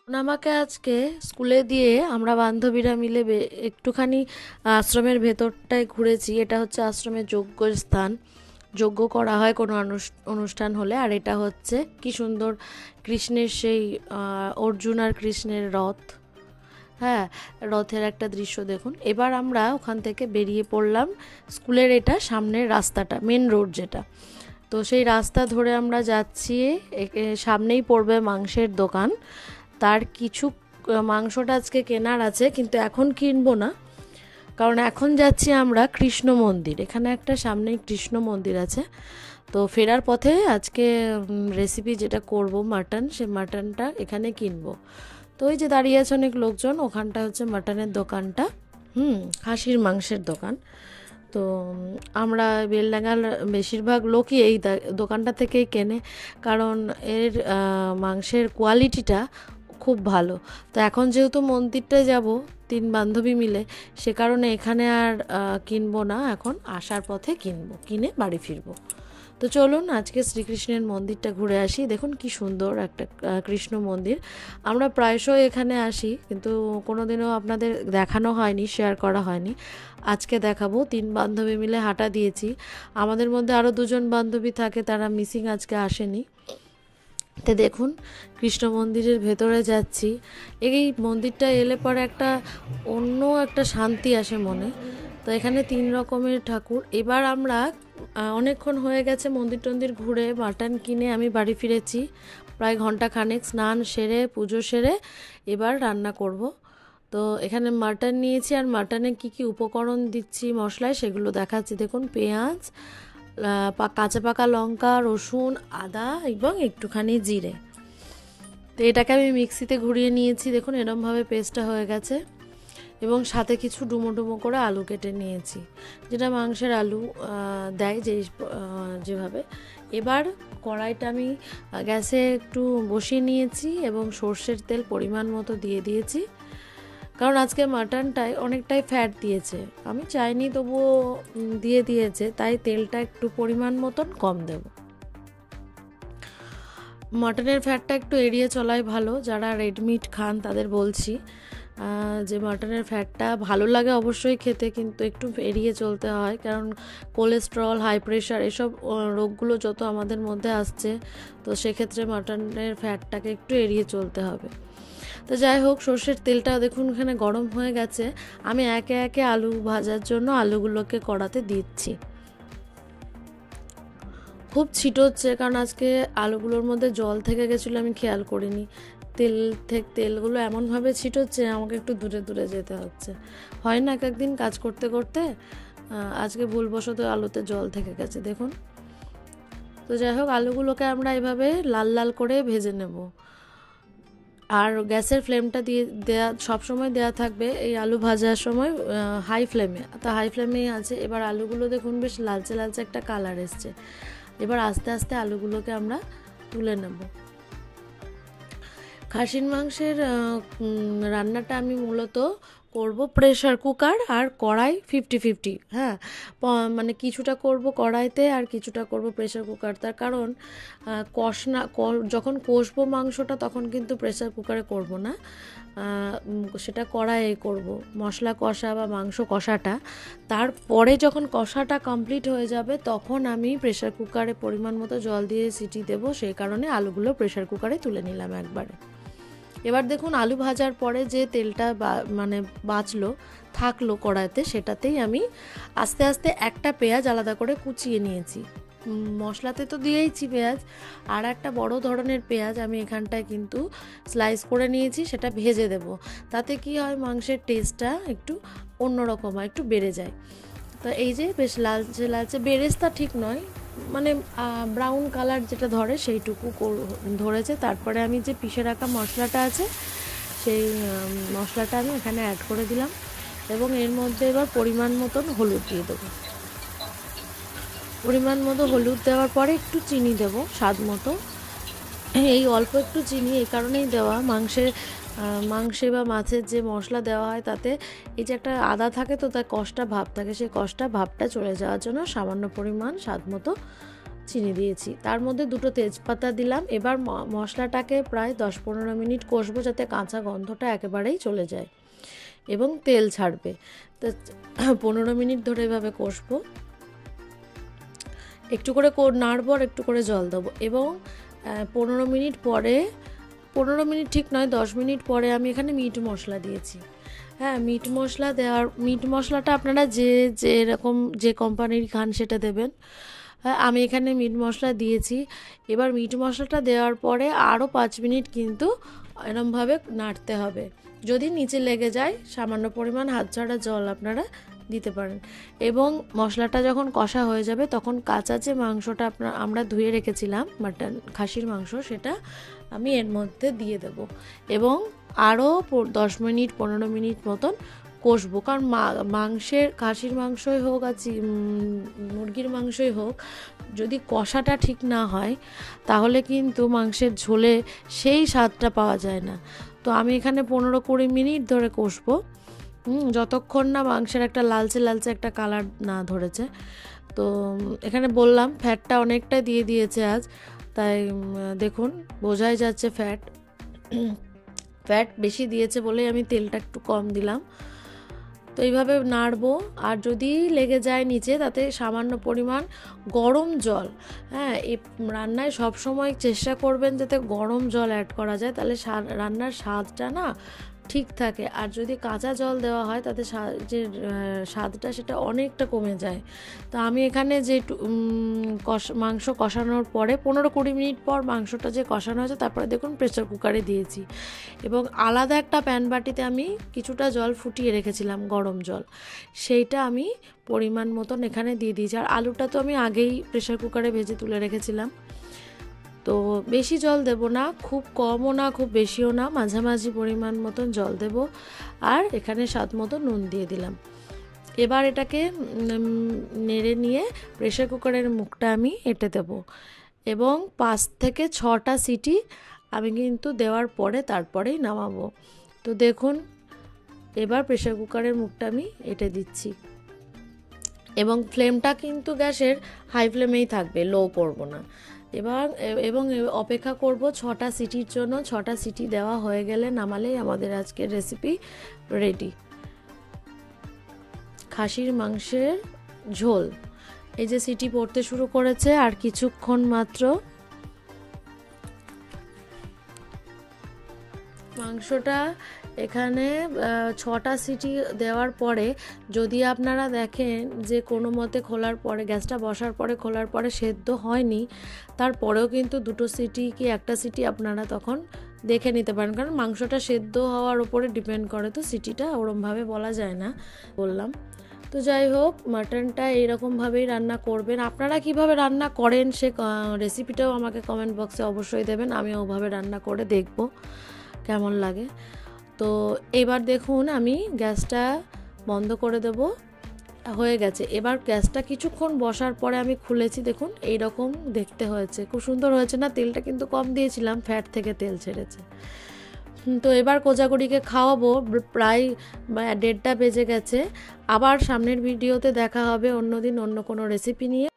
আমাকে আজকে স্কুলে দিয়ে আমরা বান্ধবীরা মিলে একটুখানি আশ্রমের ভেতরটায় ঘুরেছি। এটা হচ্ছে আশ্রমের যজ্ঞ স্থান। যজ্ঞ করা হয় কোনো অনুষ্ঠান হলে। আর এটা হচ্ছে কি সুন্দর কৃষ্ণের সেই অর্জুন আর কৃষ্ণের রথ। হ্যাঁ, রথের একটা দৃশ্য দেখুন। এবার আমরা ওখান থেকে বেরিয়ে পড়লাম। স্কুলের এটা সামনের রাস্তাটা, মেন রোড যেটা, তো সেই রাস্তা ধরে আমরা যাচ্ছি। সামনেই পড়বে মাংসের দোকান। তার কিছু মাংসটা আজকে কেনার আছে, কিন্তু এখন কিনবো না, কারণ এখন যাচ্ছি আমরা কৃষ্ণ মন্দির। এখানে একটা সামনেই কৃষ্ণ মন্দির আছে। তো ফেরার পথে আজকে রেসিপি যেটা করব মাটন, সে মাটনটা এখানে কিনবো। তো ওই যে দাঁড়িয়ে আছে অনেক লোকজন, ওখানটা হচ্ছে মাটনের দোকানটা। খাসির মাংসের দোকান। তো আমরা বেলডাঙ্গার বেশিরভাগ লোকই এই দোকানটা থেকেই কেনে, কারণ এর মাংসের কোয়ালিটিটা খুব ভালো। তো এখন যেহেতু মন্দিরটায় যাব তিন বান্ধবী মিলে, সে কারণে এখানে আর কিনবো না, এখন আসার পথে কিনবো, কিনে বাড়ি ফিরবো। তো চলুন আজকে শ্রীকৃষ্ণের মন্দিরটা ঘুরে আসি। দেখুন কি সুন্দর একটা কৃষ্ণ মন্দির। আমরা প্রায়শই এখানে আসি, কিন্তু কোনোদিনও আপনাদের দেখানো হয়নি, শেয়ার করা হয়নি। আজকে দেখাবো। তিন বান্ধবী মিলে হাঁটা দিয়েছি। আমাদের মধ্যে আরও দুজন বান্ধবী থাকে, তারা মিসিং, আজকে আসেনি। তো দেখুন কৃষ্ণ মন্দিরের ভেতরে যাচ্ছি। এই মন্দিরটা এলে পরে অন্য একটা শান্তি আসে মনে। তো এখানে তিন রকমের ঠাকুর। এবার আমরা অনেকক্ষণ হয়ে গেছে মন্দির টন্দির ঘুরে, মাটন কিনে আমি বাড়ি ফিরেছি প্রায় ঘন্টা খানেক। স্নান সেরে পুজো সেরে এবার রান্না করব। তো এখানে মাটন নিয়েছি, আর মাটনে কি কি উপকরণ দিচ্ছি মশলায় সেগুলো দেখাচ্ছি। দেখুন পেঁয়াজ, কাঁচা পাকা লঙ্কা, রসুন, আদা এবং একটুখানি জিরে। তো এটাকে আমি মিক্সিতে ঘুরিয়ে নিয়েছি। দেখুন এরমভাবে পেস্টটা হয়ে গেছে। এবং সাথে কিছু ডুমো ডুমো করে আলু কেটে নিয়েছি, যেটা মাংসের আলু দেয় যেভাবে। এবার কড়াইটা আমি গ্যাসে একটু বসিয়ে নিয়েছি এবং সর্ষের তেল পরিমাণ মতো দিয়ে দিয়েছি, কারণ আজকে মাটনটায় অনেকটাই ফ্যাট দিয়েছে। আমি চাইনি, তবুও দিয়েছে, তাই তেলটা একটু পরিমাণ মতন কম দেব। মাটনের ফ্যাটটা একটু এড়িয়ে চলাই ভালো। যারা রেড মিট খান তাদের বলছি যে মাটনের ফ্যাটটা ভালো লাগে অবশ্যই খেতে, কিন্তু একটু এড়িয়ে চলতে হয়, কারণ কোলেস্টেরল, হাই প্রেশার, এসব রোগগুলো যত আমাদের মধ্যে আসছে, তো সেক্ষেত্রে মাটনের ফ্যাটটাকে একটু এড়িয়ে চলতে হবে। তো যাই হোক, সর্ষের তেলটা দেখুন এখানে গরম হয়ে গেছে। আমি একে একে আলু ভাজার জন্য আলুগুলোকে কড়াতে দিচ্ছি। খুব ছিটোচ্ছে, কারণ আজকে আলুগুলোর মধ্যে জল থেকে গেছিলো, আমি খেয়াল করিনি। তেলগুলো এমনভাবে ছিটোচ্ছে, আমাকে একটু দূরে দূরে যেতে হচ্ছে। হয় না এক একদিন কাজ করতে করতে, আজকে ভুলবশত আলুতে জল থেকে গেছে দেখুন। তো যাই হোক, আলুগুলোকে আমরা এভাবে লাল লাল করে ভেজে নেব। আর গ্যাসের ফ্লেমটা সবসময় দেওয়া থাকবে এই আলু ভাজার সময় হাই ফ্লেমে। তো হাই ফ্লেমেই আছে। এবার আলুগুলো দেখুন বেশ লালচে লালচে একটা কালার এসছে। এবার আস্তে আস্তে আলুগুলোকে আমরা তুলে নেব। খাসির মাংসের রান্নাটা আমি মূলত করব প্রেশার কুকার আর কড়াই 50-50। হ্যাঁ, মানে কিছুটা করব কড়াইতে আর কিছুটা করব প্রেশার কুকার। তার কারণ যখন কষবো মাংসটা, তখন কিন্তু প্রেশার কুকারে করব না, সেটা কড়াইয়ে করব। মশলা কষা বা মাংস কষাটা, তারপরে যখন কষাটা কমপ্লিট হয়ে যাবে, তখন আমি প্রেশার কুকারে পরিমাণ মতো জল দিয়ে সিটি দেব। সেই কারণে আলুগুলো প্রেশার কুকারে তুলে নিলাম একবারে। এবার দেখুন আলু ভাজার পরে যে তেলটা থাকলো কড়াইতে, সেটাতেই আমি আস্তে আস্তে একটা পেঁয়াজ আলাদা করে কুচিয়ে নিয়েছি। মশলাতে তো দিয়েইছি পেঁয়াজ, আর একটা বড় ধরনের পেঁয়াজ আমি এখানটায় কিন্তু স্লাইস করে নিয়েছি, সেটা ভেজে দেব। তাতে কি হয়, মাংসের টেস্টটা একটু অন্যরকম হয়, একটু বেড়ে যায়। তো এই যে বেশ লালচে লালচে, বেরেস্তা ঠিক নয়, মানে ব্রাউন কালার যেটা ধরে সেইটুকু ধরেছে। তারপরে আমি যে পিষে রাখা মশলাটা আছে, সেই মশলাটা আমি এখানে অ্যাড করে দিলাম, এবং এর মধ্যে এবার পরিমাণ মতন হলুদ দিয়ে দেবো। পরিমাণ মতো হলুদ দেওয়ার পরে একটু চিনি দেব স্বাদ মতো। এই অল্প একটু চিনি এই কারণেই দেওয়া, মাংসে বা মাছের যে মশলা দেওয়া হয় তাতে এই যে একটা আদা থাকে, তো তার কষটা ভাব থাকে, সেই কষটা ভাবটা চলে যাওয়ার জন্য সামান্য পরিমাণ স্বাদ মতো চিনি দিয়েছি, তার মধ্যে 2টো তেজপাতা দিলাম। এবার মশলাটাকে প্রায় 10-15 মিনিট কষবো, যাতে কাঁচা গন্ধটা একেবারেই চলে যায় এবং তেল ছাড়বে। তো 15 মিনিট ধরে এভাবে কষবো, একটু করে নাড়বো আর একটু করে জল দেবো। এবং 15 মিনিট পরে, 15 মিনিট ঠিক নয়, 10 মিনিট পরে আমি এখানে মিট মশলা দিয়েছি। হ্যাঁ, মিট মশলা দেওয়ার, মিট মশলাটা আপনারা যেরকম যে কোম্পানির খান সেটা দেবেন। হ্যাঁ, আমি এখানে মিট মশলা দিয়েছি। এবার মিট মশলাটা দেওয়ার পরে আরও 5 মিনিট কিন্তু এরমভাবে নাড়তে হবে। যদি নিচে লেগে যায় সামান্য পরিমাণ হাত ছাড়া জল আপনারা দিতে পারেন। এবং মশলাটা যখন কষা হয়ে যাবে তখন কাঁচা যে মাংসটা আমরা ধুয়ে রেখেছিলাম, মাটন খাসির মাংস, সেটা আমি এর মধ্যে দিয়ে দেব এবং আরও 10 মিনিট 15 মিনিট মতন কষবো। কারণ মাংসের, খাসির মাংসই হোক আর মুরগির মাংসই হোক, যদি কষাটা ঠিক না হয় তাহলে কিন্তু মাংসের ঝোলে সেই স্বাদটা পাওয়া যায় না। তো আমি এখানে 15-20 মিনিট ধরে কষবো, যতক্ষণ না মাংসের একটা লালচে লালচে একটা কালার না ধরেছে। তো এখানে বললাম ফ্যাটটা অনেকটা দিয়ে দিয়েছে আজ, তাই দেখুন বোঝাই যাচ্ছে ফ্যাট বেশি দিয়েছে বলেই আমি তেলটা একটু কম দিলাম। তো এইভাবে নাড়বো, আর যদি লেগে যায় নিচে তাতে সামান্য পরিমাণ গরম জল, হ্যাঁ, এই রান্নায় সবসময় চেষ্টা করবেন যাতে গরম জল অ্যাড করা যায়, তাহলে রান্নার স্বাদটা না ঠিক থাকে। আর যদি কাঁচা জল দেওয়া হয় তাতে যে স্বাদটা সেটা অনেকটা কমে যায়। তো আমি এখানে যে মাংস কষানোর পরে 15-20 মিনিট পর মাংসটা যে কষানো হয়েছে, তারপরে দেখুন প্রেসার কুকারে দিয়েছি এবং আলাদা একটা প্যান বাটিতে আমি কিছুটা জল ফুটিয়ে রেখেছিলাম, গরম জল, সেইটা আমি পরিমাণ মতন এখানে দিয়ে দিয়েছি। আর আলুটা তো আমি আগেই প্রেসার কুকারে ভেজে তুলে রেখেছিলাম। তো বেশি জল দেব না, খুব কমও না খুব বেশিও না, মাঝামাঝি পরিমাণ মতন জল দেব। আর এখানে স্বাদ মতো নুন দিয়ে দিলাম। এবার এটাকে নেড়ে নিয়ে প্রেসার কুকারের মুখটা আমি এঁটে দেব এবং 5 থেকে 6টা সিটি আমি কিন্তু দেওয়ার পরে তারপরেই নামাবো। তো দেখুন এবার প্রেসার কুকারের মুখটা আমি এঁটে দিচ্ছি এবং ফ্লেমটা কিন্তু গ্যাসের হাই ফ্লেমেই থাকবে, লো করব না। এবং অপেক্ষা করব 6টা সিটির জন্য। 6টা সিটি দেওয়া হয়ে গেলে নামালেই আমাদের আজকের রেসিপি রেডি, খাসির মাংসের ঝোল। এই যে সিটি পড়তে শুরু করেছে, আর কিছুক্ষণ মাত্র। মাংসটা এখানে 6টা সিটি দেওয়ার পরে যদি আপনারা দেখেন যে কোনো মতে খোলার পরে, গ্যাসটা বসার পরে খোলার পরে সেদ্ধ হয়নি, তারপরেও কিন্তু 2টো সিটি কি 1টা সিটি আপনারা তখন দেখে নিতে পারেন, কারণ মাংসটা সেদ্ধ হওয়ার উপরে ডিপেন্ড করে, তো সিটিটা ওরমভাবে বলা যায় না বললাম। তো যাই হোক, মাটনটা এইরকমভাবেই রান্না করবেন। আপনারা কিভাবে রান্না করেন সে রেসিপিটাও আমাকে কমেন্ট বক্সে অবশ্যই দেবেন, আমি ওভাবে রান্না করে দেখব কেমন লাগে। তো এবার দেখুন আমি গ্যাসটা বন্ধ করে দেব, হয়ে গেছে। এবার গ্যাসটা কিছুক্ষণ বসার পরে আমি খুলেছি, দেখুন এই রকম দেখতে হয়েছে, খুব সুন্দর হয়েছে না? তেলটা কিন্তু কম দিয়েছিলাম, ফ্যাট থেকে তেল ছেড়েছে। তো এবার কোজাগরিকে খাওয়াবো, প্রায় 1:30টা বেজে গেছে। আবার সামনের ভিডিওতে দেখা হবে অন্যদিন অন্য কোনো রেসিপি নিয়ে।